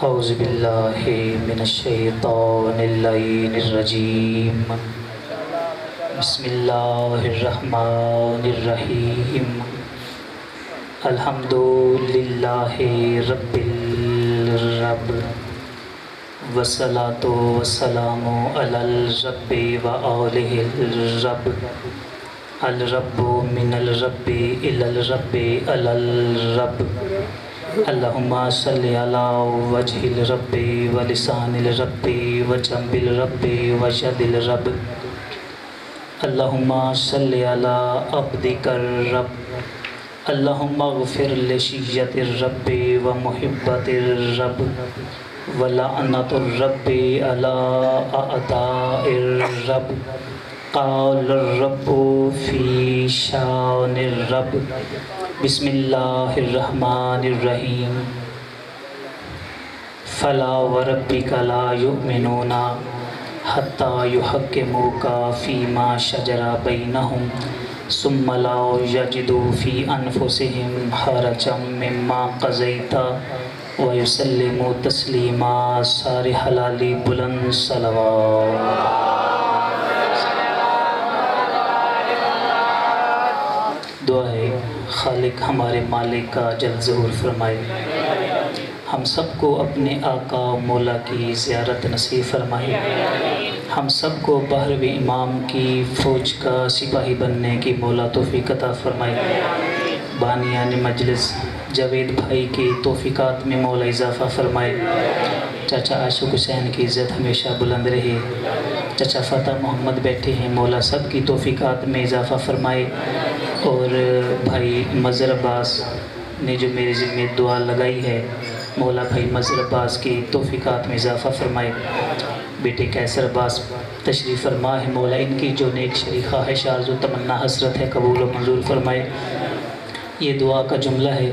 اعوذ باللہ من الشیطان اللعین الرجیم بسم اللہ الرحمن الرحیم الحمد للہ رب الرب والصلاة والسلام علی الرب وآلہ الرب الرب من الرب الی الرب الی الرب اللہم صلی علی وجہ الرب ولسان الرب وجنب الرب وجد الرب اللہم صلی علی عبدک الرب اللہم اغفر لشیت الرب ومحبت الرب ولعنت الرب علی اعداء الرب قال الرب فی شان الرب بسم اللہ الرحمن الرحیم فلا وربک لا یؤمنون حتی یحکموک فیما شجر بینہم ثم لا یجدوا فی انفسہم حرجا مما قضیت ویسلموا تسلیما سارے حلالی بلند صلوات۔ دعا ہے خالق ہمارے مالک کا جلد ظہور فرمائے، ہم سب کو اپنے آقا و مولا کی زیارت نصیب فرمائے، ہم سب کو بحر امام کی فوج کا سپاہی بننے کی مولا توفیق عطا فرمائے، بانیان مجلس جاوید بھائی کی توفیقات میں مولا اضافہ فرمائے، چاچا عاشق حسین کی عزت ہمیشہ بلند رہے، چاچا فتح محمد بیٹھے ہیں، مولا سب کی توفیقات میں اضافہ فرمائے، اور بھائی مظہر عباس نے جو میرے ذمہ دعا لگائی ہے، مولا بھائی مظہر عباس کی توفیقات میں اضافہ فرمائے، بیٹے کیسر عباس تشریف فرما ہے، مولا ان کی جو نیک شریخہ ہے آرزو تمنا حسرت ہے قبول و منظور فرمائے۔ یہ دعا کا جملہ ہے،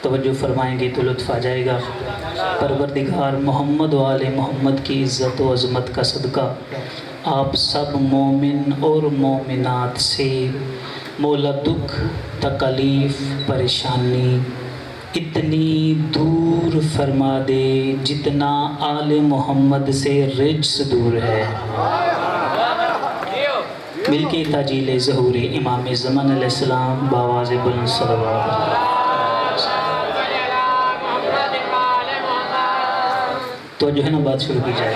توجہ فرمائیں گے تو لطف آ جائے گا۔ پروردگار محمد و آل محمد کی عزت و عظمت کا صدقہ آپ سب مومن اور مومنات سے مولا دکھ تکلیف پریشانی اتنی دور فرما دے جتنا آل محمد سے رجس دور ہے۔ مل کے تاجیل ظہور امام زمان علیہ السلام بآواز بلند صلوات۔ تو جو ہے نا بات شروع کی جائے،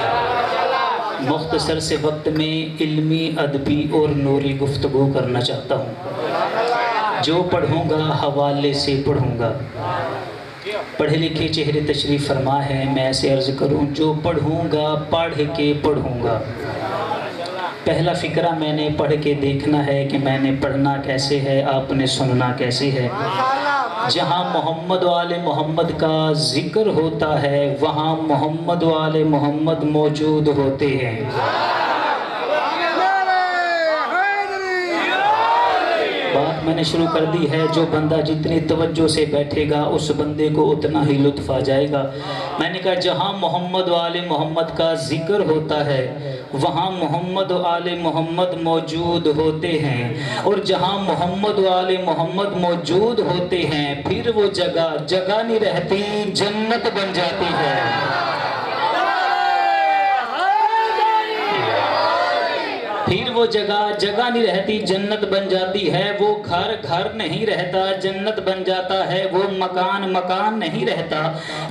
مختصر سے وقت میں علمی ادبی اور نوری گفتگو کرنا چاہتا ہوں، جو پڑھوں گا حوالے سے پڑھوں گا، پڑھے لکھے چہرے تشریف فرما ہے، میں ایسے عرض کروں جو پڑھوں گا پڑھ کے پڑھوں گا۔ پہلا فقرہ میں نے پڑھ کے دیکھنا ہے کہ میں نے پڑھنا کیسے ہے، آپ نے سننا کیسے ہے۔ جہاں محمد و آل محمد کا ذکر ہوتا ہے وہاں محمد و آل محمد موجود ہوتے ہیں۔ بات میں نے شروع کر دی ہے، جو بندہ جتنی توجہ سے بیٹھے گا اس بندے کو اتنا ہی لطف آ جائے گا۔ میں نے کہا جہاں محمد و آل محمد کا ذکر ہوتا ہے وہاں محمد و آل محمد موجود ہوتے ہیں، اور جہاں محمد و آل محمد موجود ہوتے ہیں پھر وہ جگہ جگہ نہیں رہتی، جنت بن جاتی ہے۔ پھر وہ جگہ جگہ نہیں رہتی، جنت بن جاتی ہے۔ وہ گھر گھر نہیں رہتا، جنت بن جاتا ہے۔ وہ مکان مکان نہیں رہتا،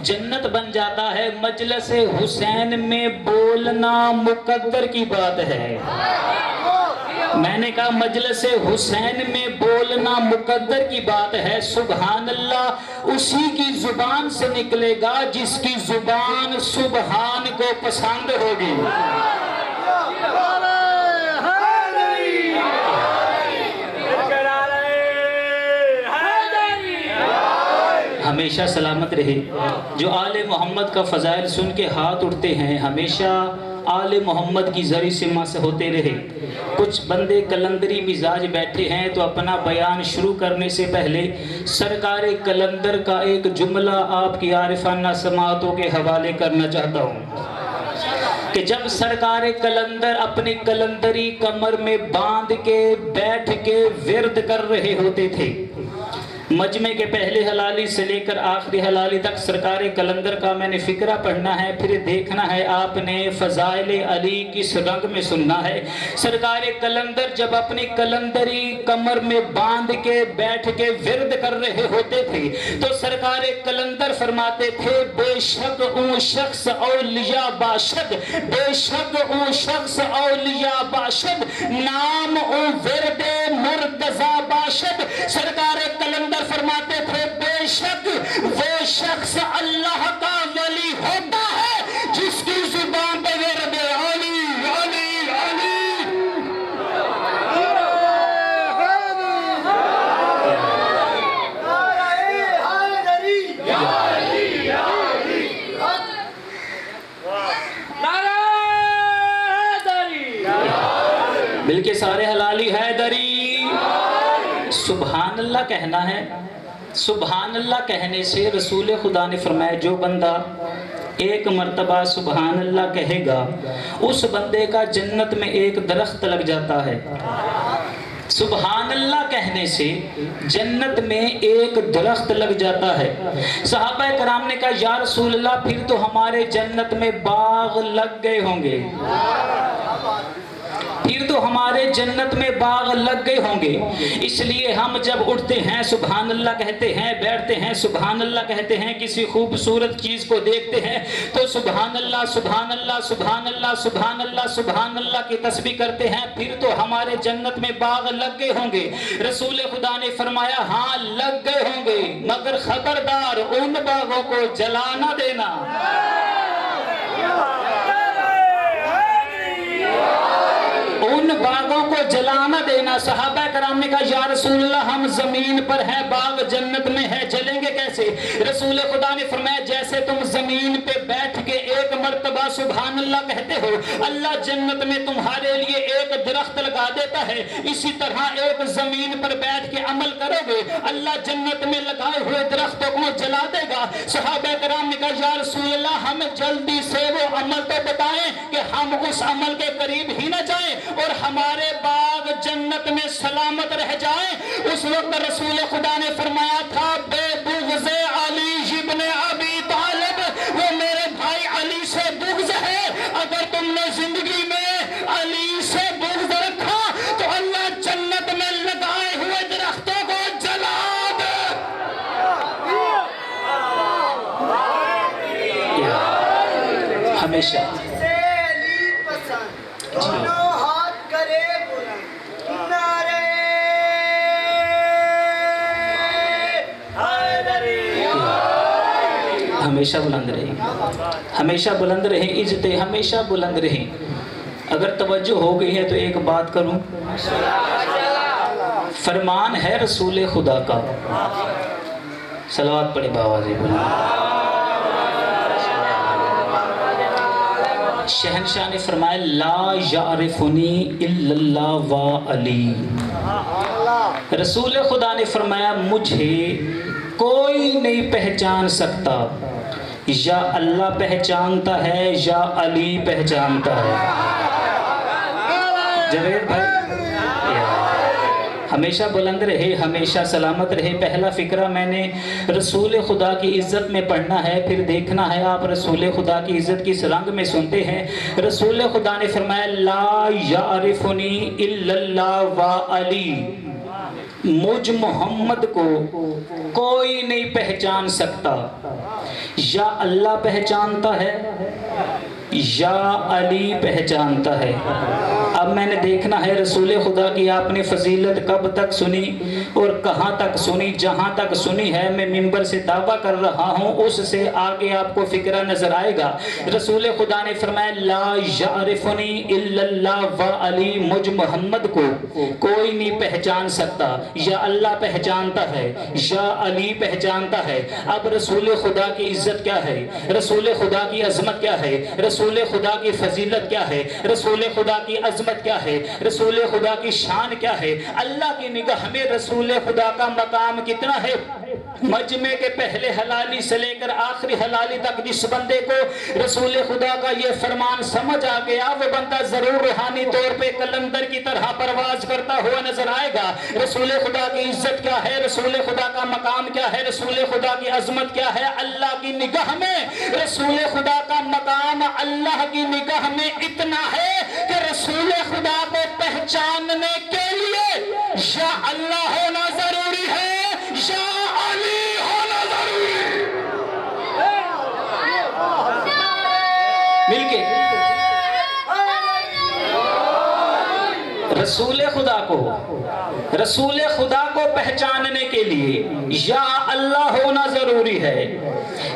جنت بن جاتا ہے۔ مجلس حسین میں بولنا مقدر کی بات ہے۔ میں نے کہا مجلس حسین میں بولنا مقدر کی بات ہے۔ سبحان اللہ اسی کی زبان سے نکلے گا جس کی زبان سبحان کو پسند ہوگی۔ ہمیشہ سلامت رہے۔ جو آل محمد کا فضائل سن کے ہاتھ اٹھتے ہیں ہمیشہ آل محمد کی زری سما سے ہوتے رہے۔ کچھ بندے کلندری مزاج بیٹھے ہیں تو اپنا بیان شروع کرنے سے پہلے سرکار کلندر کا ایک جملہ آپ کی عارفانہ سماعتوں کے حوالے کرنا چاہتا ہوں کہ جب سرکار کلندر اپنی کلندری کمر میں باندھ کے بیٹھ کے ورد کر رہے ہوتے تھے مجمع کے پہلے حلالی سے لے کر آخری حلالی تک سرکار کلندر کا میں نے فقرہ پڑھنا ہے، پھر دیکھنا ہے آپ نے فضائل علی کس رنگ میں سننا ہے۔ سرکار کلندر جب اپنی کلندری کمر میں باندھ کے بیٹھ کے ورد کر رہے ہوتے تھے تو سرکار کلندر فرماتے تھے بے شک اون شخص اولیاء باشد، بے شک اون شخص اولیاء باشد، نام اون ورد مرتضی باشد۔ سرکار کلندر فرماتے تھے بے شک وہ شخص اللہ کا ولی ہوتا ہے جس کی زبان پہ ورد علی علی علی۔ بلکہ سارے حلالی حیدری سبحان اللہ کہنا ہے۔ سبحان اللہ کہنے سے رسول خدا نے فرمایا جو بندہ ایک مرتبہ سبحان اللہ کہے گا اس بندے کا جنت میں ایک درخت لگ جاتا ہے۔ سبحان اللہ کہنے سے جنت میں ایک درخت لگ جاتا ہے۔ صحابہ کرام نے کہا یا رسول اللہ پھر تو ہمارے جنت میں باغ لگ گئے ہوں گے، پھر تو ہمارے جنت میں باغ لگ گئے ہوں گے، اس لیے ہم جب اٹھتے ہیں سبحان اللہ کہتے ہیں، بیٹھتے ہیں سبحان اللہ کہتے ہیں، کسی خوبصورت چیز کو دیکھتے ہیں تو سبحان اللہ سبحان اللہ سبحان اللہ سبحان اللہ سبحان اللہ کی تسبیح کرتے ہیں، پھر تو ہمارے جنت میں باغ لگ گئے ہوں گے۔ رسول خدا نے فرمایا ہاں لگ گئے ہوں گے مگر خبردار ان باغوں کو جلا نہ دینا۔ ان باغوں کو جلانا دینا۔ صحابہ کرام نے کہا یا رسول اللہ ہم زمین پر ہیں، باغ جنت میں ہے، جلیں گے کیسے؟ رسول خدا نے فرمایا جیسے تم زمین پہ بیٹھ کے ایک مرتبہ سبحان اللہ کہتے ہو اللہ جنت میں تمہارے لیے ایک درخت لگا دیتا ہے، اسی طرح ایک زمین پر بیٹھ کے عمل کرو گے اللہ جنت میں لگائے ہوئے درختوں کو جلا دے گا۔ صحابہ کرام نے کہا یا رسول اللہ ہمیں جلدی سے وہ عمل تو بتائیں کہ ہم اس عمل کے قریب ہی نہ جائیں اور ہمارے باغ جنت میں سلامت رہ جائیں۔ اس وقت رسول خدا نے فرمایا تھا بے بغض علی ابن ابی طالب، وہ میرے بھائی علی سے بغض ہے، اگر تم نے زندگی میں علی سے بغض رکھا تو اللہ جنت میں لگائے ہوئے درختوں کو جلا دے۔ ہمیشہ ہمیشہ بلند رہیں، ہمیشہ بلند رہیں، عزتیں ہمیشہ بلند رہیں۔ اگر توجہ ہو گئی ہے تو ایک بات کروں، فرمان ہے رسول خدا کا، صلوات پڑھے باوازی بلند۔ شہنشاہ نے فرمایا لا یعرفنی الا اللہ و علی۔ رسول خدا نے فرمایا مجھے کوئی نہیں پہچان سکتا، یا اللہ پہچانتا ہے یا علی پہچانتا ہے۔ جوید بھائی ہمیشہ بلند رہے، ہمیشہ سلامت رہے۔ پہلا فقرہ میں نے رسول خدا کی عزت میں پڑھنا ہے، پھر دیکھنا ہے آپ رسول خدا کی عزت کس رنگ میں سنتے ہیں۔ رسول خدا نے فرمایا لا یعرفنی الا اللہ و علی، مجھ محمد کو کوئی نہیں پہچان سکتا، یا اللہ پہچانتا ہے یا علی پہچانتا ہے۔ اب میں نے دیکھنا ہے رسول خدا کی آپ نے فضیلت کب تک سنی اور کہاں تک سنی۔ جہاں تک سنی ہے میں منبر سے دعویٰ کر رہا ہوں اس سے آگے آپ کو فکرہ نظر آئے گا۔ رسول خدا نے فرمایا لا یعرفنی الا اللہ و علی، مجھ محمد کو کوئی نہیں پہچان سکتا، یا اللہ پہچانتا ہے یا علی پہچانتا ہے۔ اب رسول خدا کی عزت کیا ہے، رسول خدا کی عظمت کیا ہے، رسول خدا کی فضیلت کیا ہے، رسول خدا کی عظمت کیا ہے، رسول خدا کی شان کیا ہے، اللہ کی نگاہ میں رسول خدا کا مقام کتنا ہے۔ مجمع کے پہلے حلالی سے لے کر آخری حلالی تک جس بندے کو رسول خدا کا یہ فرمان سمجھ آ گیا وہ بندہ ضرور روحانی طور پہ کلندر کی طرح پرواز کرتا ہوا نظر آئے گا۔ رسول خدا کی عزت کیا ہے، رسول خدا کا مقام کیا ہے، رسول خدا کی عظمت کیا ہے اللہ کی نگاہ میں؟ رسول خدا کا مقام اللہ کی نگاہ میں اتنا ہے کہ رسول خدا کو پہچاننے کے لیے یا اللہ ہونا ضروری ہے یا علی ہونا ضروری ہے۔ مل کے رسول خدا کو پہچاننے کے لیے یا اللہ ہونا ضروری ہے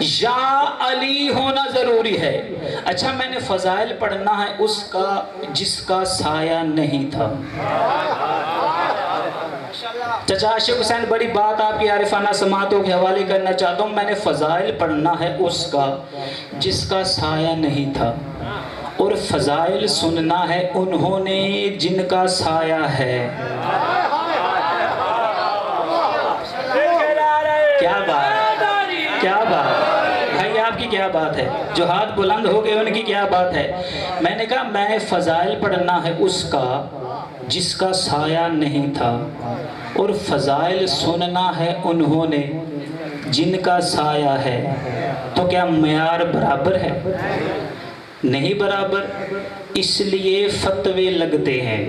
یا علی ہونا ضروری ہے۔ اچھا میں نے فضائل پڑھنا ہے اس کا جس کا سایہ نہیں تھا۔ چچا عاشق حسین بڑی بات آپ کی عارفانہ سماعتوں کے حوالے کرنا چاہتا ہوں، میں نے فضائل پڑھنا ہے اس کا جس کا سایہ نہیں تھا، اور فضائل سننا ہے انہوں نے جن کا سایہ ہے۔ کیا بات، کیا بات بھائی، آپ کی کیا بات ہے؟ جو ہاتھ بلند ہو گئے ان کی کیا بات ہے؟ میں نے کہا میں نے فضائل پڑھنا ہے اس کا جس کا سایہ نہیں تھا، اور فضائل سننا ہے انہوں نے جن کا سایہ ہے۔ تو کیا معیار برابر ہے؟ نہیں برابر، اس لیے فتوے لگتے ہیں،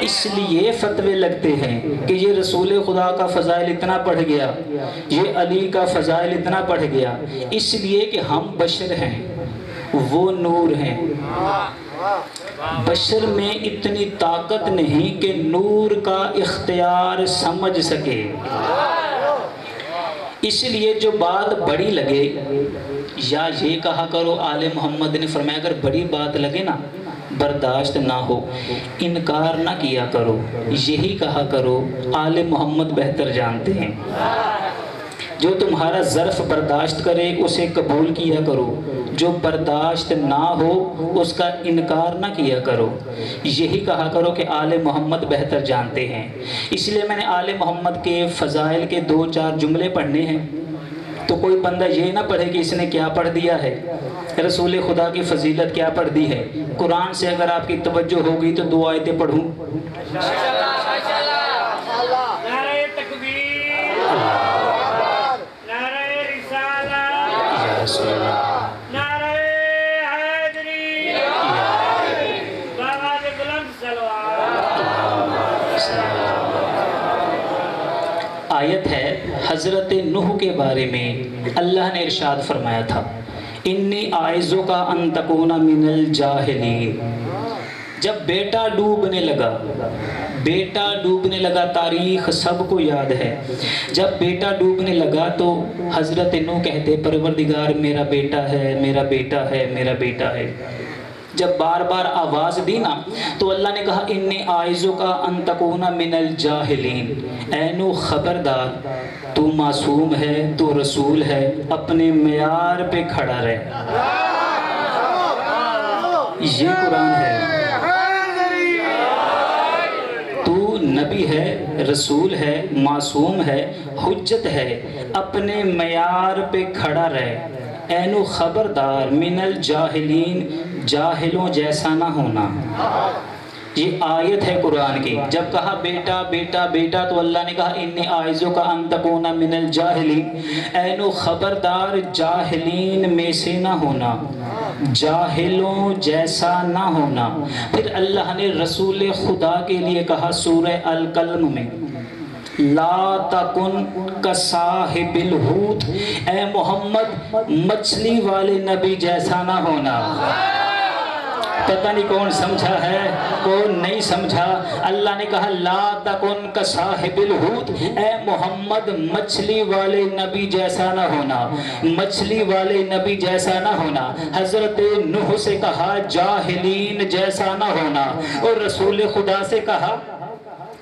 اس لیے فتوے لگتے ہیں کہ یہ رسول خدا کا فضائل اتنا پڑھ گیا، یہ علی کا فضائل اتنا پڑھ گیا، اس لیے کہ ہم بشر ہیں وہ نور ہیں۔ بشر میں اتنی طاقت نہیں کہ نور کا اختیار سمجھ سکے، اس لیے جو بات بڑی لگے، یا یہ کہا کرو آل محمد نے فرمایا اگر بڑی بات لگے نا برداشت نہ ہو انکار نہ کیا کرو، یہی کہا کرو آل محمد بہتر جانتے ہیں۔ جو تمہارا ظرف برداشت کرے اسے قبول کیا کرو، جو برداشت نہ ہو اس کا انکار نہ کیا کرو، یہی کہا کرو کہ آل محمد بہتر جانتے ہیں۔ اس لیے میں نے آل محمد کے فضائل کے 2-4 جملے پڑھنے ہیں، تو کوئی بندہ یہ نہ پڑھے کہ اس نے کیا پڑھ دیا ہے، رسول خدا کی فضیلت کیا پڑھ دی ہے۔ قرآن سے اگر آپ کی توجہ ہوگی تو 2 آیتیں پڑھوں۔ آیت ہے حضرت نوح کے بارے میں، اللہ نے ارشاد فرمایا تھا انی اعوذک ان تکون من الجاہلین۔ جب بیٹا ڈوبنے لگا، تاریخ سب کو یاد ہے، جب بیٹا ڈوبنے لگا تو حضرت نوح کہتے پروردگار میرا بیٹا ہے، میرا بیٹا ہے، میرا بیٹا ہے۔ جب بار بار آواز دی نا تو اللہ نے کہا انی اعوذک ان تکون من الجاہلین، اے نوح خبردار تو معصوم ہے، تو رسول ہے، اپنے معیار پہ کھڑا رہ۔ یہ قرآن ہے، تو نبی ہے، رسول ہے، معصوم ہے، حجت ہے، اپنے معیار پہ کھڑا رہ۔ اے نوح خبردار من الجاہلین، جاہلوں جیسا نہ ہونا۔ یہ آیت ہے قرآن کی۔ جب کہا بیٹا بیٹا بیٹا تو اللہ نے کہا انی اعوذک ان تکون من الجاہلین، اے نوح خبردار جاہلین میں سے نہ ہونا، جاہلوں جیسا نہ ہونا۔ پھر اللہ نے رسول خدا کے لیے کہا سورہ القلم میں لا تکن کصاحب الحوت، اے محمد مچھلی والے نبی جیسا نہ ہونا۔ پتہ نہیں کون سمجھا ہے کون نہیں سمجھا۔ اللہ نے کہا لا تکن کصاحب الحوت، اے محمد مچھلی والے نبی جیسا نہ ہونا، مچھلی والے نبی جیسا نہ ہونا۔ حضرت نوح سے کہا جاہلین جیسا نہ ہونا، اور رسول خدا سے کہا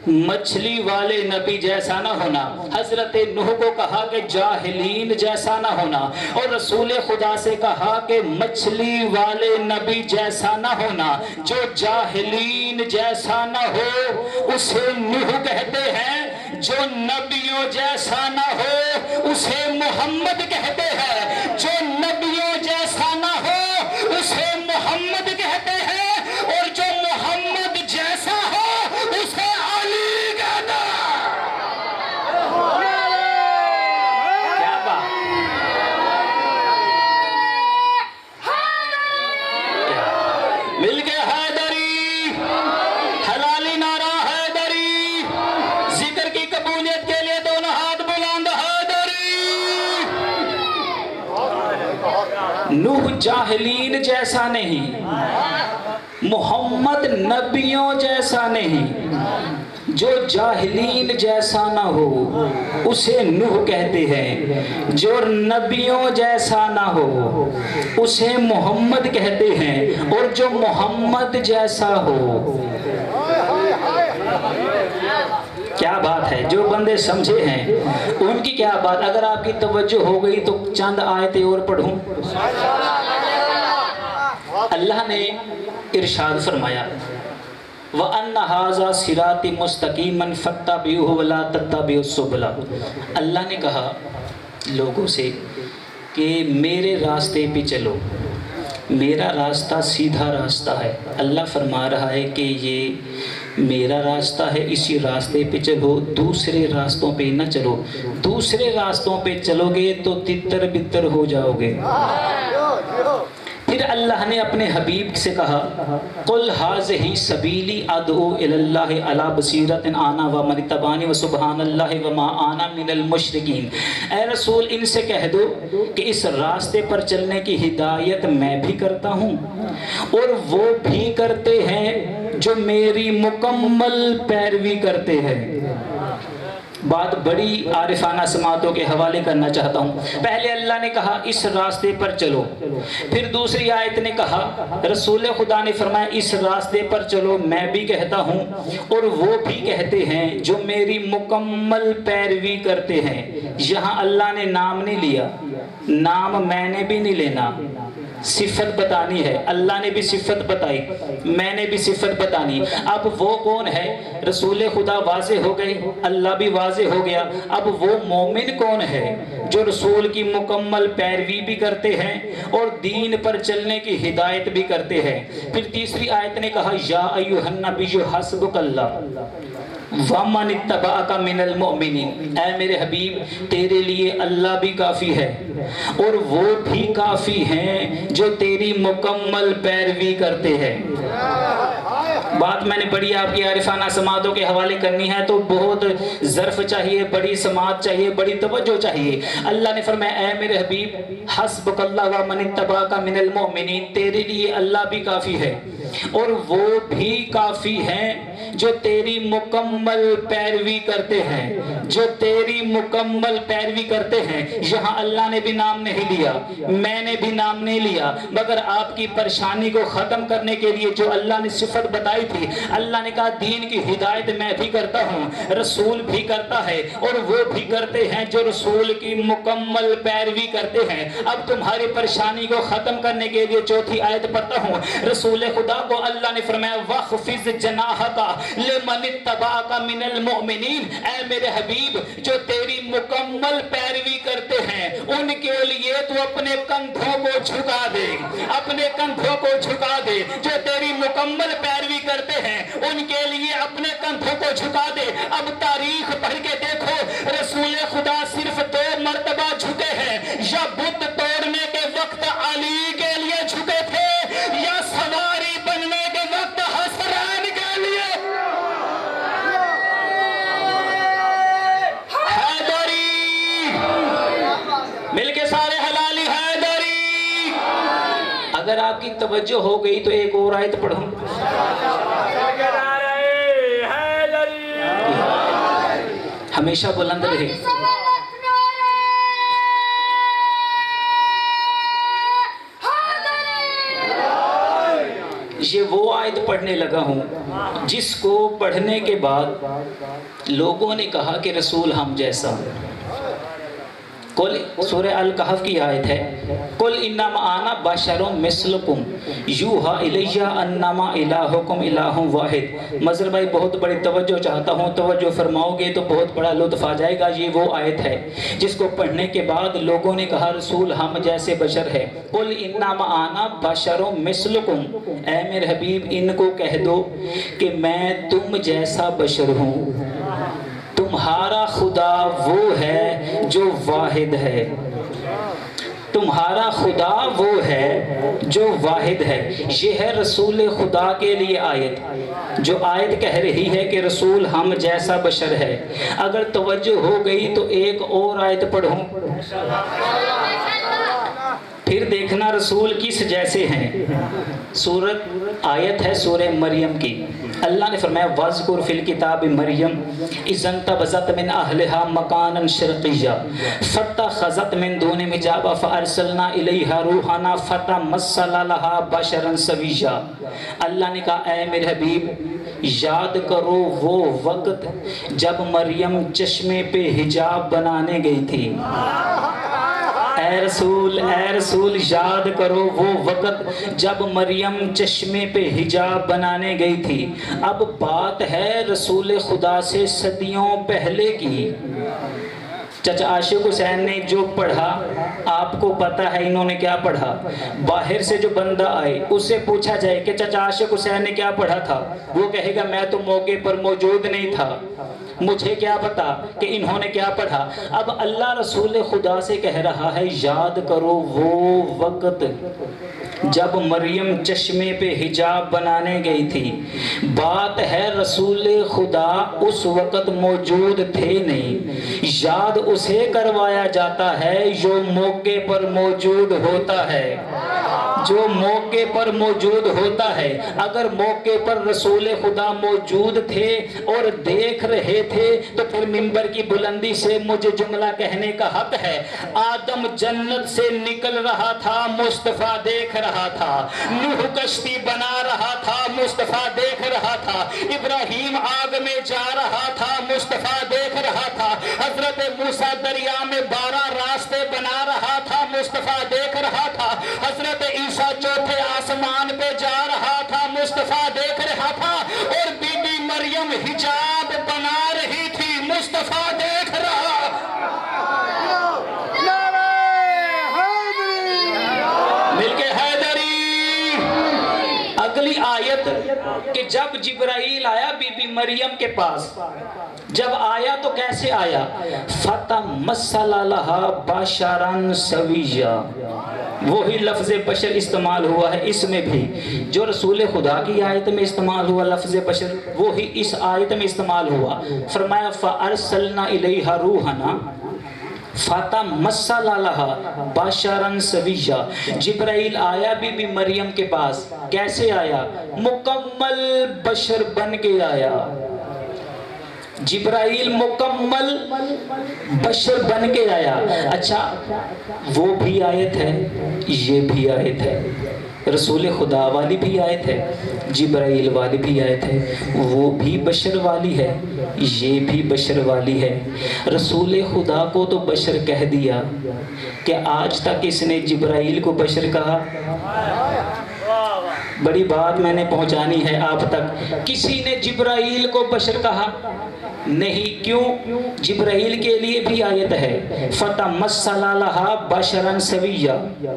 مچھلی والے نبی جیسا نہ ہونا۔ حضرت نوح کو کہا کہ جاہلین جیسا نہ ہونا، اور رسول خدا سے کہا کہ مچھلی والے نبی جیسا نہ ہونا۔ جو جاہلین جیسا نہ ہو اسے نوح کہتے ہیں، جو نبیوں جیسا نہ ہو اسے محمد کہتے ہیں، جو نبیوں جیسا نہ ہو اسے محمد کہتے ہیں، اور جو محمد جیسا ہو اسے علی کہتا ہے۔ کیا بات، مل کے حیدری، حلالی نعرہ حیدری، ذکر کی قبولیت کے لیے دونوں ہاتھ بلند حیدری۔ نوح جاہلین جیسا نہیں، محمد نبیوں جیسا نہیں، جو جاہلین جیسا نہ ہو اسے نوح کہتے ہیں، جو نبیوں جیسا نہ ہو اسے محمد کہتے ہیں، اور جو محمد جیسا ہو۔ کیا بات ہے، جو بندے سمجھے ہیں ان کی کیا بات۔ اگر آپ کی توجہ ہو گئی تو چند آیتیں اور پڑھوں۔ اللہ نے ارشاد فرمایا وَأَنَّ هَذَا صِرَاطِ مُسْتَقِيمًا فَاتَّبِعُوهُ وَلَا تَتَّبِعُوا السُّبُلَ۔ اللہ نے کہا لوگوں سے کہ میرے راستے پہ چلو، میرا راستہ سیدھا راستہ ہے۔ اللہ فرما رہا ہے کہ یہ میرا راستہ ہے، اسی راستے پہ چلو، دوسرے راستوں پہ نہ چلو۔ دوسرے راستوں پہ چلو گے تو تتر بتر ہو جاؤ گے۔ پھر اللہ نے اپنے حبیب سے کہا قُلْ هَٰذِهِ سَبِيلِي أَدْعُو إِلَى اللَّهِ عَلَىٰ بَصِيرَةٍ أَنَا وَمَنِ اتَّبَعَنِي وَسُبْحَانَ اللَّهِ وَمَا أَنَا مِنَ الْمُشْرِكِينَ۔ اے رسول ان سے کہہ دو کہ اس راستے پر چلنے کی ہدایت میں بھی کرتا ہوں اور وہ بھی کرتے ہیں جو میری مکمل پیروی کرتے ہیں۔ بات بڑی عارفانہ سماعتوں کے حوالے کرنا چاہتا ہوں۔ پہلے اللہ نے کہا اس راستے پر چلو، پھر دوسری آیت نے کہا رسول خدا نے فرمایا اس راستے پر چلو میں بھی کہتا ہوں اور وہ بھی کہتے ہیں جو میری مکمل پیروی کرتے ہیں۔ یہاں اللہ نے نام نہیں لیا، نام میں نے بھی نہیں لینا، صفت بتانی ہے۔ اللہ نے بھی صفت بتائی، میں نے بھی صفت بتانی۔ اب وہ کون ہے؟ رسول خدا واضح ہو گئے، اللہ بھی واضح ہو گیا۔ اب وہ مومن کون ہے جو رسول کی مکمل پیروی بھی کرتے ہیں اور دین پر چلنے کی ہدایت بھی کرتے ہیں۔ پھر تیسری آیت نے کہا یا ایھا النبی حسبک اللہ وَمَنِ اتَّبَعَكَ مِنَ الْمُؤْمِنِينَ۔ اے میرے حبیب تیرے لیے اللہ بھی کافی ہے اور وہ بھی کافی ہیں جو تیری مکمل پیروی کرتے ہیں۔ بات میں نے بڑی آپ کی عارفانہ سماعتوں کے حوالے کرنی ہے تو بہت ظرف چاہیے، بڑی سماعت چاہیے، بڑی توجہ چاہیے۔ اللہ نے فرمایا اے میرے حبیب حسبک اللہ ومن اتبعک من المؤمنین، تیرے لیے اللہ بھی کافی ہے اور وہ بھی کافی ہیں جو تیری مکمل پیروی کرتے ہیں، جو تیری مکمل پیروی کرتے ہیں۔ یہاں اللہ نے بھی نام نہیں لیا، میں نے بھی نام نہیں لیا، مگر آپ کی پریشانی کو ختم کرنے کے لیے جو اللہ نے صفت بتائی تھی، اللہ نے کہا دین کی ہدایت میں بھی کرتا ہوں، رسول بھی کرتا ہے اور وہ بھی کرتے ہیں جو رسول کی مکمل پیروی کرتے ہیں۔ اب تمہاری پریشانی کو ختم کرنے کے لیے چوتھی آیت پڑھتا ہوں۔ رسول خدا کو اللہ نے فرمایا وَخْفِضْ جَنَاحَكَ لِمَنِ اتَّبَعَكَ مِنَ الْمُؤْمِنِينَ۔ اے میرے حبیب جو تیری مکمل پیروی کرتے ہیں ان کے لیے تو اپنے کندھوں کو جھکا دے، اپنے کندھوں کو جھکا دے۔ جو تیری مکمل پیروی کرتے ہیں ان کے لیے اپنے کندھوں کو جھکا دے۔ اب تاریخ پڑھ کے دیکھو رسول خدا صرف 2 مرتبہ جھکے ہیں، یا بت توڑنے کے وقت علی کے لیے جھکے تھے یا سواری بننے کے وقت حسرین کے لیے۔ حیدری مل کے سارے حلالی حیدری۔ اگر آپ کی توجہ ہو گئی تو ایک اور آیت پڑھوں۔ ہمیشہ بلند رہے۔ یہ وہ آیت پڑھنے لگا ہوں جس کو پڑھنے کے بعد لوگوں نے کہا کہ رسول ہم جیسا، کل سورہ الکہف کی آیت ہے، قل انما انا بشر مثلکم یوحی الی انما الہکم الہ واحد۔ مظہر بھائی بہت بڑی توجہ چاہتا ہوں، توجہ فرماؤ گے تو بہت بڑا لطف آ جائے گا۔ یہ وہ آیت ہے جس کو پڑھنے کے بعد لوگوں نے کہا رسول ہم جیسے بشر ہے۔ قل انما انا بشر مثلکم، اے میرے حبیب ان کو کہہ دو کہ میں تم جیسا بشر ہوں، تمہارا خدا وہ ہے جو واحد ہے، تمہارا خدا وہ ہے جو واحد ہے۔ یہ ہے رسول خدا کے لیے آیت، جو آیت کہہ رہی ہے کہ رسول ہم جیسا بشر ہے۔ اگر توجہ ہو گئی تو ایک اور آیت پڑھوں، پھر دیکھنا رسول کس جیسے ہیں۔ سورت آیت ہے سورہ مریم کی۔ اللہ نے فرمایا وَاذْكُرْ فِي الْكِتَابِ مَرْيَمَ إِذِ انتَبَذَتْ مِنْ أَهْلِهَا مَكَانًا شَرْقِيًّا فَاتَّخَذَتْ مِنْ دُونِهِمْ حِجَابًا فَأَرْسَلْنَا إِلَيْهَا رُوحَنَا فَتَمَثَّلَ لَهَا بَشَرًا سَوِيًّا۔ اللہ نے کہا اے میرے حبیب یاد کرو وہ وقت جب مریم چشمے پہ حجاب بنانے گئی تھی۔ اے رسول یاد کرو وہ وقت جب مریم چشمے پہ حجاب بنانے گئی تھی۔ اب بات ہے رسول خدا سے صدیوں پہلے کی۔ چچا عاشق حسین نے جو پڑھا آپ کو پتہ ہے انہوں نے کیا پڑھا۔ باہر سے جو بندہ آئے اس سے پوچھا جائے کہ چچا عاشق حسین نے کیا پڑھا تھا، وہ کہے گا میں تو موقع پر موجود نہیں تھا، مجھے کیا پتا کہ انہوں نے کیا پڑھا۔ اب اللہ رسول خدا سے کہہ رہا ہے یاد کرو وہ وقت جب مریم چشمے پہ حجاب بنانے گئی تھی۔ بات ہے رسول خدا اس وقت موجود تھے نہیں، یاد اسے کروایا جاتا ہے جو موقع پر موجود ہوتا ہے، جو موقع پر موجود ہوتا ہے۔ اگر موقع پر رسول خدا موجود تھے اور دیکھ رہے تھے تو پھر منبر کی بلندی سے مجھے جملہ کہنے کا حق ہے۔ آدم جنت سے نکل رہا تھا، مصطفیٰ دیکھ رہا تھا، نوح کشتی بنا رہا تھا، مصطفیٰ دیکھ رہا تھا، ابراہیم آگ میں جا رہا تھا، مصطفیٰ دیکھ رہا تھا، حضرت موسیٰ دریا میں 12 راستے بنا رہا تھا، مصطفیٰ دیکھ رہا تھا، حضرت عیسیٰ چوتھے آسمان پہ جا رہا تھا، مصطفیٰ دیکھ رہا تھا، اور بی بی مریم حجاب بنا رہی تھی، مصطفیٰ دیکھ رہا۔ مل کے حیدری۔ اگلی آیت کہ جب جبرائیل آیا بی بی مریم کے پاس، جب آیا تو کیسے آیا؟ فَتَمَثَّلَ لَهَا بَشَرًا سَوِيًّا۔ وہی لفظ بشر استعمال ہوا ہے اس میں بھی، جو رسول خدا کی آیت میں استعمال ہوا لفظ بشر وہی اس آیت میں استعمال ہوا۔ فرمایا فَأَرْسَلْنَا إِلَيْهَا رُوحَنَا فَتَمَثَّلَ لَهَا بَشَرًا سَوِيًّا۔ جبرائیل آیا بی بی مریم کے پاس، کیسے آیا؟ مکمل بشر بن کے آیا۔ جبرائیل مکمل بشر بن کے آیا۔ اچھا وہ بھی آیت ہے، یہ بھی آیت ہے، رسول خدا والی بھی آیت ہے، جبرائیل والی بھی آیت ہے، وہ بھی بشر والی ہے، یہ بھی بشر والی ہے۔ رسول خدا کو تو بشر کہہ دیا کہ آج تک اس نے جبرائیل کو بشر کہا؟ بڑی بات میں نے پہنچانی ہے آپ تک، کسی نے جبرائیل کو بشر کہا نہیں؟ کیوں؟ جبرائیل کے لیے بھی آیت ہے فَتَمَثَّلَ لَهَا بَشَرًا سَوِيًّا،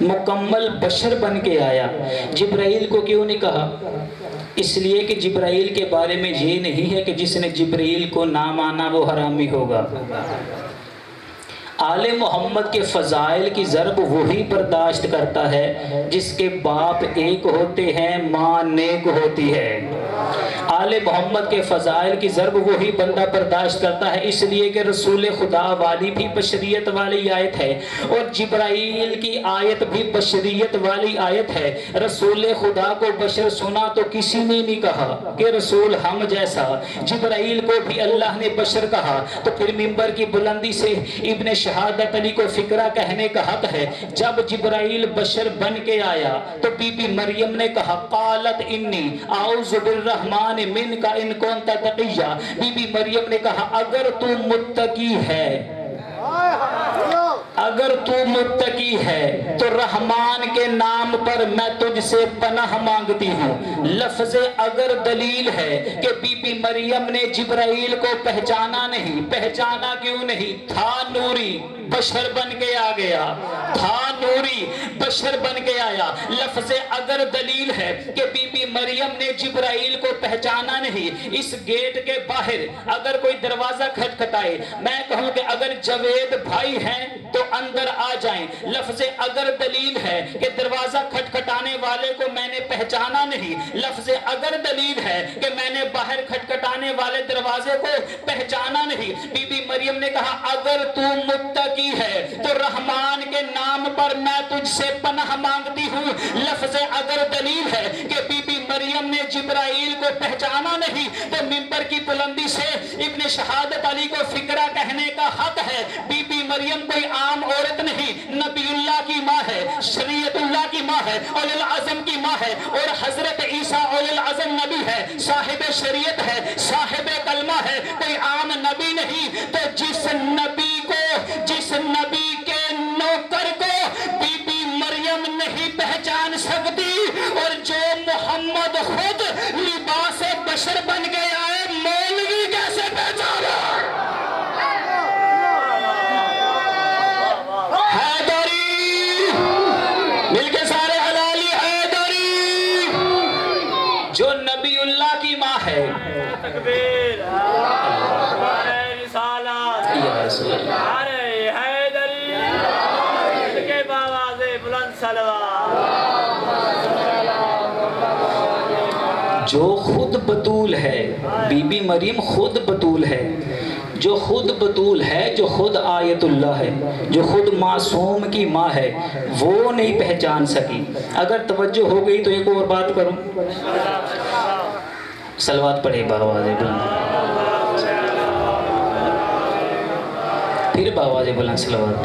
مکمل بشر بن کے آیا۔ جبرائیل کو کیوں نہیں کہا؟ اس لیے کہ جبرائیل کے بارے میں یہ نہیں ہے کہ جس نے جبرائیل کو نہ مانا وہ حرامی ہوگا۔ آل محمد کے فضائل کی ضرب وہی برداشت کرتا ہے جس کے باپ ایک ہوتے ہیں، ماں نیک ہوتی ہے۔ آل محمد کے فضائل کی ضرب وہی بندہ برداشت کرتا ہے، اس لیے کہ رسول خدا والی بھی بشریت والی آیت ہے اور جبرائیل کی آیت بھی بشریت والی آیت ہے۔ رسول خدا کو بشر سنا تو کسی نے نہیں کہا کہ رسول ہم جیسا، جبرائیل کو بھی اللہ نے بشر کہا، تو پھر منبر کی بلندی سے ابن شہادت علی کو فکرہ کہنے کا حق ہے۔ جب جبرائیل بشر بن کے آیا تو بی بی مریم نے کہا قالت انی اعوذ بالرحمن منک ان کنت تقیا۔ بی بی مریم نے کہا اگر تو متقی ہے اگر تو متقی ہے تو رحمان کے نام پر میں تجھ سے پناہ مانگتی ہوں۔ لفظ اگر دلیل ہے کہ بی بی مریم نے جبرائیل کو پہچانا نہیں۔ پہچانا کیوں نہیں؟ تھا نوری، بشر بن کے آ گیا، تھا نوری، بشر بن کے آیا۔ لفظ اگر دلیل ہے کہ بی بی مریم نے جبرائیل کو پہچانا نہیں۔ اس گیٹ کے باہر اگر کوئی دروازہ کھٹکھٹائے، میں کہوں کہ اگر جاوید بھائی ہیں تو اندر آ جائیں۔ لفظ اگر دلیل ہے کہ دروازہ کھٹکھٹانے والے کو میں نے پہچانا نہیں۔ لفظ اگر دلیل ہے کہ میں نے باہر کھٹکھٹانے والے دروازے کو پہچانا نہیں۔ بی بی مریم نے کہا اگر تو متقی ہے تو رحمان کے نام پر میں تجھ سے پناہ مانگتی ہوں۔ لفظ اگر دلیل ہے کہ بی بی مریم نے جبرائیل کو پہچانا نہیں تو ممبر کی بلندی سے ابن شہادت علی کو فکرہ کہنے کا حق ہے۔ بی بی مریم کوئی عام عورت نہیں، نبی اللہ کی ماں ہے، شریعت اللہ کی ماں ہے، اولو العزم کی ماں ہے، اور حضرت عیسیٰ اولو العزم نبی ہے، صاحب شریعت ہے، صاحب کلمہ ہے، کوئی عام نبی نہیں۔ تو جس نبی کے نوکر کو بی بی مریم نہیں پہچان سکتی، اور جو محمد خود لباس بشر بن گیا ہے، مولوی کیسے پہچانا؟ حیدری، مل کے سارے حلالی حیدری، جو نبی اللہ کی ماں ہے۔ تکبیر، نعرہ رسالت، نعرہ حیدری، ان کے باواز بلند صلوات۔ جو خود بطول ہے، بی بی مریم خود بطول ہے، جو خود بطول ہے، جو خود آیت اللہ ہے، جو خود معصوم کی ماں ہے، وہ نہیں پہچان سکی۔ اگر توجہ ہو گئی تو ایک اور بات کروں، صلوات پڑھے باواز بلند، پھر باواز بلند صلوات۔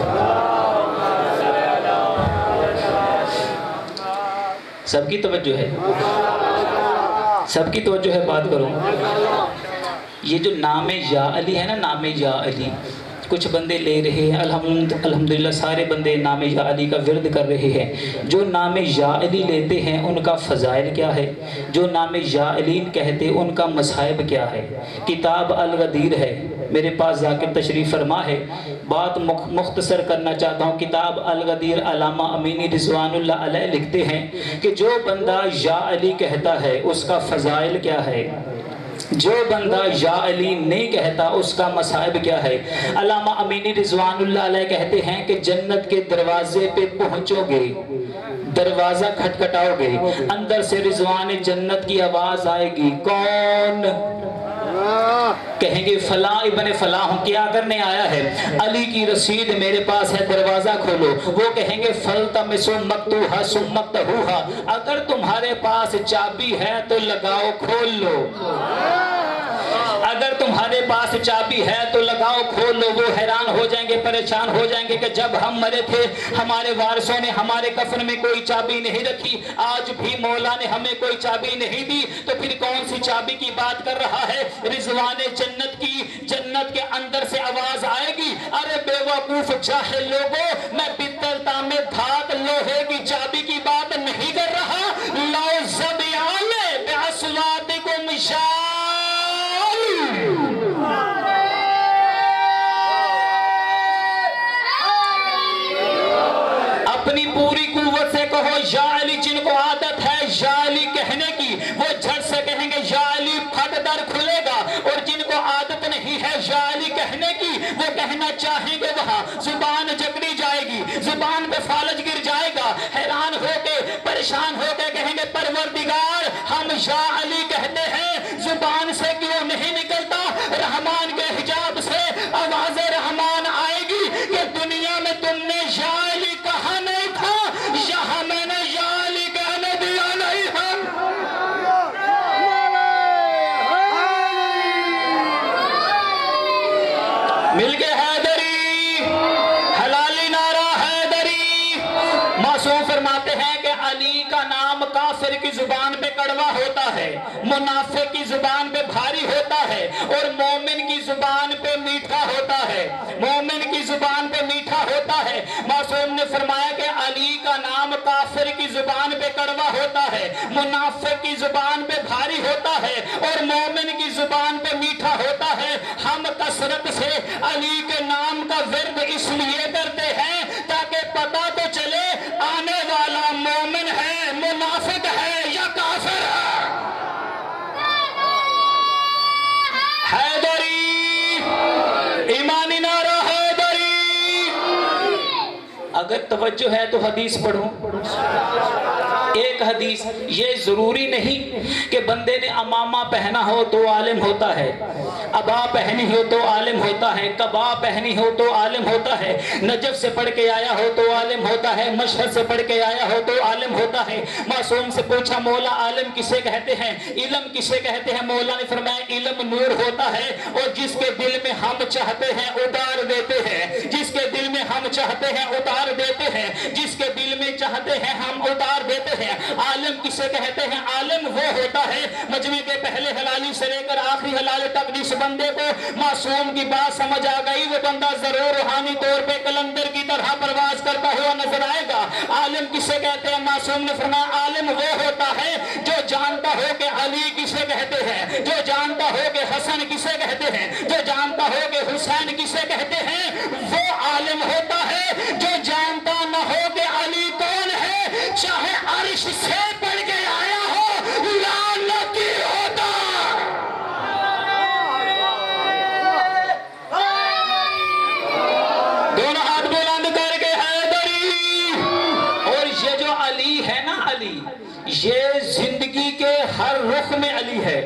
سب کی توجہ ہے، سب کی توجہ ہے، بات کروں۔ یہ جو نام یا علی ہے نا، نام یا علی، کچھ بندے لے رہے ہیں، الحمدللہ سارے بندے نام یا علی کا ورد کر رہے ہیں۔ جو نام یا علی لیتے ہیں ان کا فضائل کیا ہے، جو نام یا علی کہتے ان کا مصائب کیا ہے۔ کتاب الغدیر ہے، میرے پاس ذاکر تشریف فرما ہے، بات مختصر کرنا چاہتا ہوں۔ کتاب الغدیر علامہ امینی رضوان اللہ علیہ لکھتے ہیں کہ جو بندہ یا علی کہتا ہے اس کا فضائل کیا ہے، جو بندہ یا علی نہیں کہتا اس کا مصائب کیا ہے۔ علامہ امینی رضوان اللہ علیہ کہتے ہیں کہ جنت کے دروازے پہ پہنچو گے، دروازہ کھٹکھٹاؤ گے، اندر سے رضوان جنت کی آواز آئے گی، کون؟ کہیں گے فلاں ابن فلاں ہوں، کیا کرنے آیا ہے؟ علی کی رسید میرے پاس ہے، دروازہ کھولو۔ وہ کہیں گے فلتمسوا مفتوحا ثم افتحوہا، اگر تمہارے پاس چابی ہے تو لگاؤ کھول لو، اگر تمہارے پاس چابی ہے تو لگاؤ کھول لو۔ وہ حیران ہو جائیں گے، پریشان ہو جائیں گے کہ جب ہم مرے تھے ہمارے وارثوں نے ہمارے کفن میں کوئی چابی نہیں رکھی، آج بھی مولا نے ہمیں کوئی چابی نہیں دی، تو پھر کون سی چابی کی بات کر رہا ہے؟ رضوان جنت کی، جنت کے اندر سے آواز آئے گی، ارے بے وقوف جاہل لوگوں، میں پتل تانبے دھات لوہے کی چابی کی بات نہیں کر رہا۔ لو زبیان بِأَصْوَاتِكُمْ شَاءَ اپنی پوری قوت سے کہو یا علی، جن کو عادت ہے یا علی کہنے کی وہ جھٹ سے کہیں گے یا علی، پھٹ در کھلے گا، اور جن کو عادت نہیں ہے یا علی کہنے کی وہ کہنا چاہیں گے وہاں زبان جکڑی جائے گی، زبان پہ فالج گر جائے گا، حیران ہو کے پریشان ہو کے کہیں گے پروردگار ہم یا علی کہتے ہیں، زبان سے کیوں نہیں نکلتا؟ رحمان کے حجاب سے آواز رحمان آئے گی کہ دنیا میں تم نے یا علی کہا نہیں تھا، یہاں میں نے یا علی کہنے دیا نہیں ہے۔ مل کے حیدری، حلالی نعرہ حیدری۔ معصوم فرماتے ہیں کہ علی کا کا نام کافر کی زبان پہ کڑوا ہوتا ہے، منافق کی زبان پہ بھاری ہوتا ہے، اور مومن کی زبان پہ میٹھا ہوتا ہے، مومن کی زبان پہ میٹھا ہوتا ہے۔ معصوم نے فرمایا کہ علی کا نام کافر کی زبان پہ کڑوا ہوتا ہے، منافق کی زبان پہ بھاری ہوتا ہے، اور مومن کی زبان پہ میٹھا ہوتا ہے۔ ہم کثرت سے علی کے نام کا ورد اس لیے کرتے ہیں تاکہ پتہ تو چلے آنے والا مومن ہے، منافق ہے یا کافر ہے۔ حیدری، ایمانی نعرہ حیدری۔ اگر توجہ ہے تو حدیث پڑھوں۔ ایک حدیث، یہ ضروری نہیں کہ بندے نے امامہ پہنا ہو تو عالم ہوتا ہے، ابا پہنی ہو تو عالم ہوتا ہے، قبا پہنی ہو تو عالم ہوتا ہے، نجف سے پڑھ کے آیا ہو تو عالم ہوتا ہے، مشہد سے پڑھ کے آیا ہو تو عالم ہوتا ہے۔ معصوم سے پوچھا مولا عالم کسے کہتے ہیں، علم کسے کہتے ہیں؟ مولا نے فرمایا علم نور ہوتا ہے، اور جس کے دل میں ہم چاہتے ہیں اتار دیتے ہیں، جس کے دل میں ہم چاہتے ہیں اتار دیتے ہیں، جس کے دل میں چاہتے ہیں ہم اتار دیتے ہیں۔ عالم کسے کہتے ہیں؟ عالم وہ ہوتا ہے، مجمع کے پہلے حلالی سے لے کر آخری حلال تک جس بندے کو معصوم کی بات سمجھ آ گئی، وہ بندہ ضرور روحانی طور پہ کلندر کی طرح پرواز کرتا ہوا نظر آئے گا۔ عالم کسے کہتے ہیں؟ معصوم نے فرمایا عالم وہ ہوتا ہے جو جانتا ہو کہ علی کسے کہتے ہیں، جو جانتا ہو کہ حسن کسے کہتے ہیں، جو جانتا ہو کہ حسین کسے کہتے ہیں، وہ عالم ہوتا ہے۔ جو جانتا نہ ہو کہ علی کون ہے، چاہے عرش سے پڑھ کے آیا ہو، لعنتی ہوتا۔ دونوں ہاتھ بلند کر کے حیدری۔ اور یہ جو علی ہے نا، علی یہ زندگی کے ہر رخ میں علی ہے،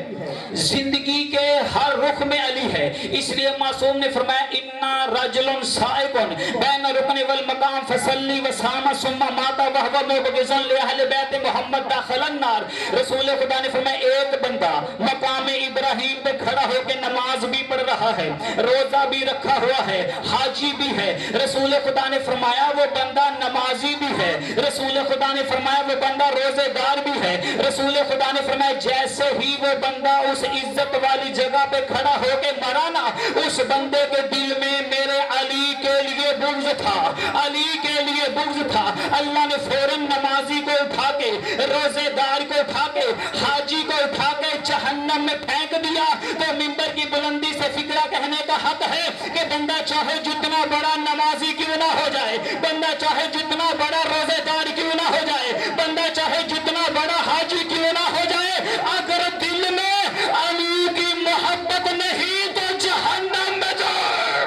زندگی کے ہر رخ میں علی ہے۔ اس لیے معصوم نے فرمایا اِنَّا رَجُلٌ سَائِقٌ بَيْنَ الرُّكْنِ وَالْمَقَامِ فَصَلِّ وَصَامَ ثُمَّ مَاتَ وَهُوَ مُبْغِضٌ لِأَهْلِ بَيْتِ محمد دَخَلَ النَّارِ۔ رسول خدا نے فرمایا ایک بندہ مقام ابراہیم پہ کھڑا ہو کے نماز بھی پڑھ رہا ہے، روزہ بھی رکھا ہوا ہے، حاجی بھی ہے۔ رسول خدا نے فرمایا وہ بندہ نمازی بھی ہے، رسول خدا نے فرمایا وہ بندہ روزے دار بھی ہے۔ رسول خدا نے فرمایا جیسے ہی وہ بندہ اس عزت والی جگہ پہ کھڑا ہو کے مرا نا، اس بندے کے دل میں میرے علی کے لیے بغض تھا، علی کے لیے بغض تھا۔ اللہ نے فوراً نمازی کو اٹھا کے، روزے دار کو اٹھا کے، حاجی کو اٹھا کے جہنم میں پھینک دیا۔ تو منبر کی بلندی سے فکرہ کہنے کا حق ہے کہ بندہ چاہے جتنا بڑا نمازی کیوں نہ ہو جائے، بندہ چاہے جتنا بڑا روزے دار کیوں نہ ہو جائے، بندہ چاہے جتنا بڑا حاجی کیوں نہ ہو جائے، اگر دل میں علی کی محبت نہیں تو جہنم میں جائے۔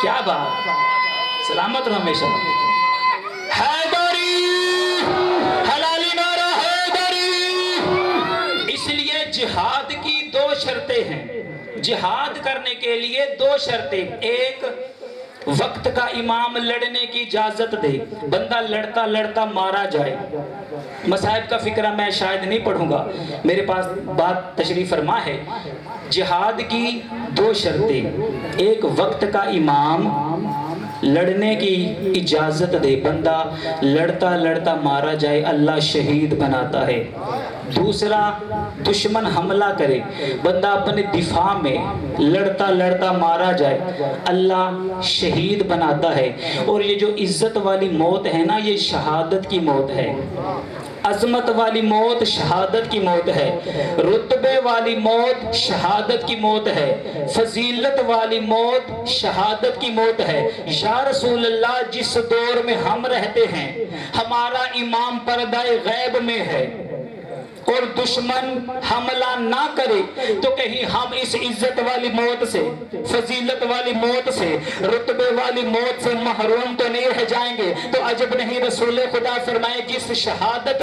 کیا بات، سلامت رہو ہمیشہ۔ حیدری، حلالی نعرہ حیدری۔ اس لیے جہاد کی دو شرطیں ہیں، جہاد کرنے کے لیے دو شرطیں، ایک وقت کا امام لڑنے کی اجازت دے، بندہ لڑتا لڑتا مارا جائے۔ مصائب کا فکرہ میں شاید نہیں پڑھوں گا، میرے پاس بات تشریف فرما ہے۔ جہاد کی دو شرطیں، ایک وقت کا امام لڑنے کی اجازت دے، بندہ لڑتا لڑتا مارا جائے، اللہ شہید بناتا ہے۔ دوسرا، دشمن حملہ کرے، بندہ اپنے دفاع میں لڑتا لڑتا مارا جائے، اللہ شہید بناتا ہے۔ اور یہ جو عزت والی موت ہے نا، یہ شہادت کی موت ہے، عظمت والی موت شہادت کی موت ہے، رتبے والی موت شہادت کی موت ہے، فضیلت والی موت شہادت کی موت ہے۔ یا رسول اللہ، جس دور میں ہم رہتے ہیں ہمارا امام پردہ غیب میں ہے، اور دشمن حملہ نہ کرے تو کہیں ہم اس عزت والی موت سے، فضیلت والی موت سے، رتبے والی موت سے محروم تو نہیں رہ جائیں گے۔ تو عجب نہیں، رسول خدا فرمائے جس شہادت